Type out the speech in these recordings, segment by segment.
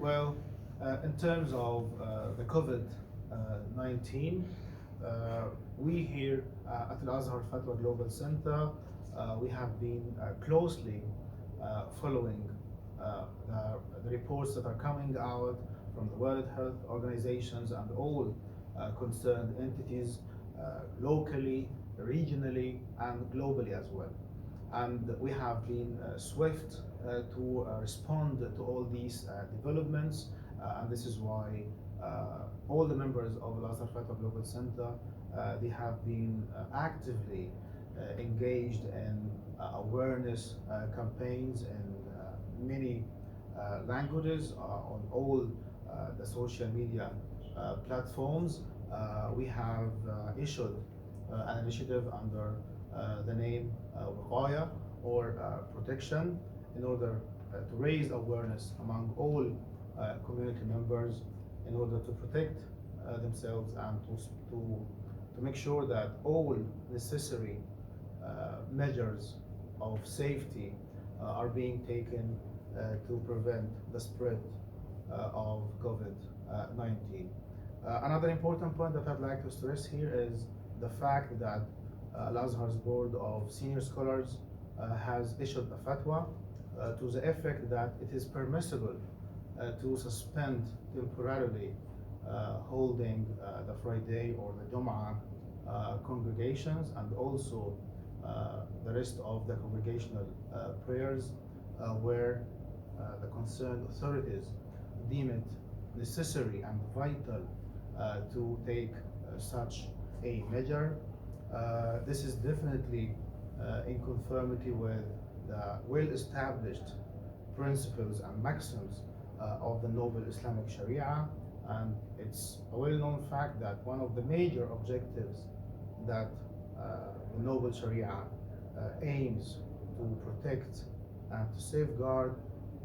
Well, in terms of the COVID-19, we here at Al-Azhar Fatwa Global Center, we have been closely following the reports that are coming out from the World Health Organizations and all concerned entities locally, regionally, and globally as well. And we have been swift to respond to all these developments, and this is why all the members of Al-Azhar Fatwa Global Center they have been actively engaged in awareness campaigns in many languages on all the social media platforms. We have issued an initiative under the name Wiqaya or protection in order to raise awareness among all community members in order to protect themselves and to make sure that all necessary measures of safety are being taken to prevent the spread of COVID-19. Another important point that I'd like to stress here is the fact that Al-Azhar's Board of Senior Scholars has issued a fatwa to the effect that it is permissible to suspend temporarily holding the Friday or the Jum'ah congregations and also the rest of the congregational prayers where the concerned authorities deem it necessary and vital to take such a measure. This is definitely in conformity with the well-established principles and maxims of the noble Islamic Sharia, and it's a well-known fact that one of the major objectives that the noble Sharia aims to protect and to safeguard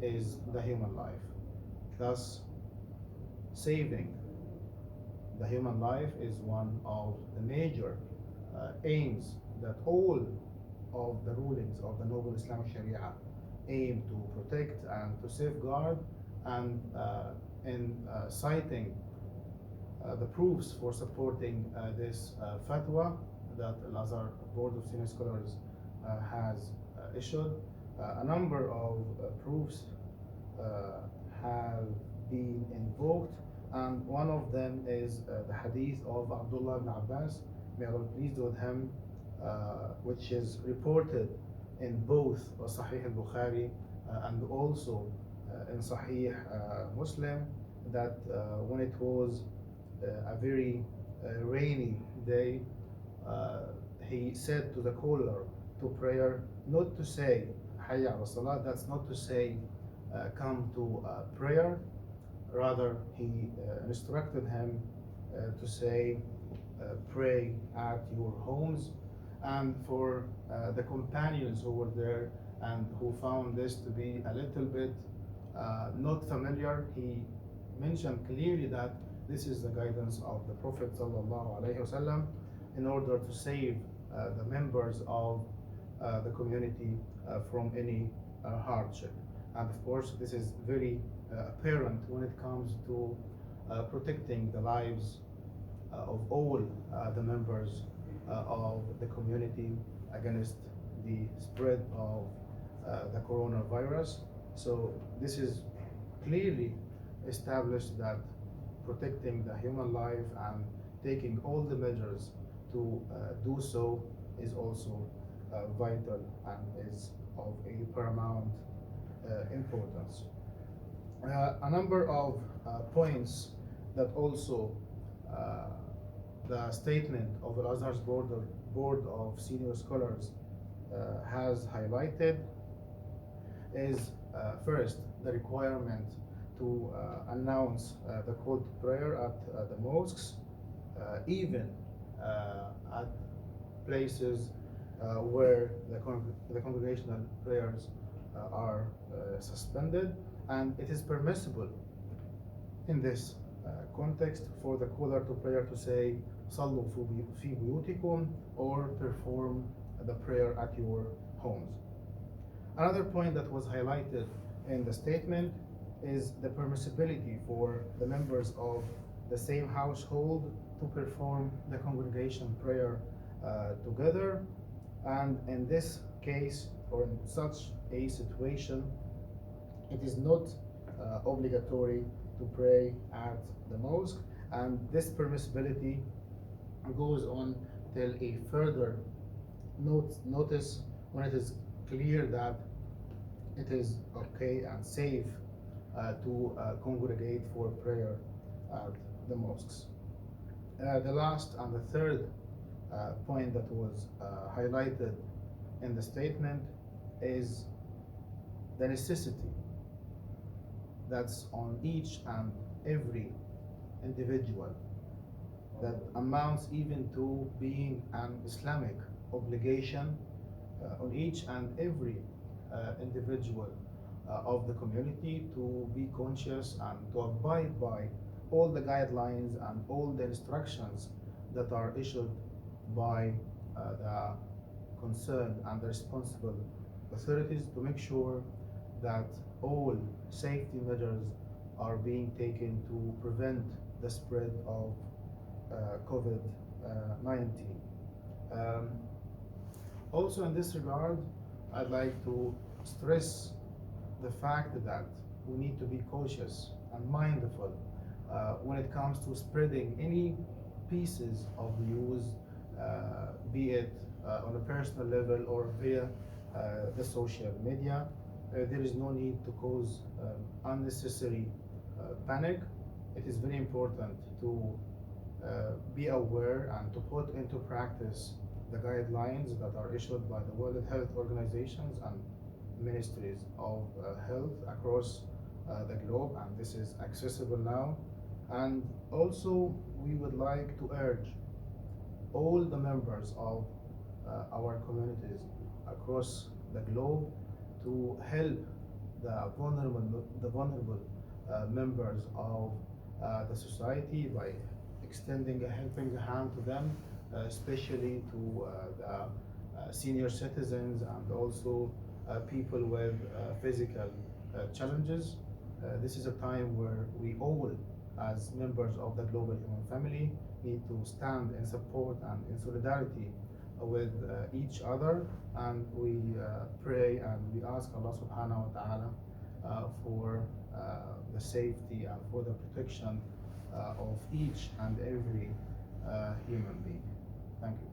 is the human life. Thus, saving the human life is one of the major aims that all of the rulings of the noble Islamic Sharia aim to protect and to safeguard, and in citing the proofs for supporting this fatwa that Al-Azhar Board of Senior Scholars has issued, a number of proofs have been invoked, and one of them is the hadith of Abdullah ibn Abbas, may Allah be pleased with him, which is reported in both Sahih al-Bukhari and also in Sahih Muslim, that when it was a very rainy day, he said to the caller to prayer not to say Hayya ala Salah, that's not to say come to prayer, rather he instructed him to say pray at your homes. And for the companions who were there and who found this to be a little bit not familiar, he mentioned clearly that this is the guidance of the Prophet ﷺ in order to save the members of the community from any hardship. And of course, this is very apparent when it comes to protecting the lives of all the members of the community against the spread of the coronavirus. So this is clearly established that protecting the human life and taking all the measures to do so is also vital and is of a paramount importance. A number of points that also the statement of Al-Azhar's Board of Senior Scholars has highlighted is first, the requirement to announce the call to prayer at the mosques, even at places where the congregational prayers are suspended, and it is permissible in this context for the caller to prayer to say Sallu fi buyutikum, or perform the prayer at your homes. Another point that was highlighted in the statement is the permissibility for the members of the same household to perform the congregation prayer together. And in this case, or in such a situation, it is not obligatory to pray at the mosque, and this permissibility goes on till a further notice when it is clear that it is okay and safe to congregate for prayer at the mosques. The last and the third point that was highlighted in the statement is the necessity that's on each and every individual, that amounts even to being an Islamic obligation on each and every individual of the community to be conscious and to abide by all the guidelines and all the instructions that are issued by the concerned and the responsible authorities, to make sure that all safety measures are being taken to prevent the spread of COVID-19. Also in this regard, I'd like to stress the fact that we need to be cautious and mindful when it comes to spreading any pieces of news, be it on a personal level or via the social media. There is no need to cause unnecessary panic. It is very important to be aware and to put into practice the guidelines that are issued by the World Health Organizations and ministries of health across the globe, and this is accessible now. And also, we would like to urge all the members of our communities across the globe to help the vulnerable members of the society by extending a helping hand to them, especially to the senior citizens and also people with physical challenges. This is a time where we all, as members of the global human family, need to stand in support and in solidarity with each other, and we pray and we ask Allah subhanahu wa ta'ala for the safety and for the protection of each and every human being. Thank you.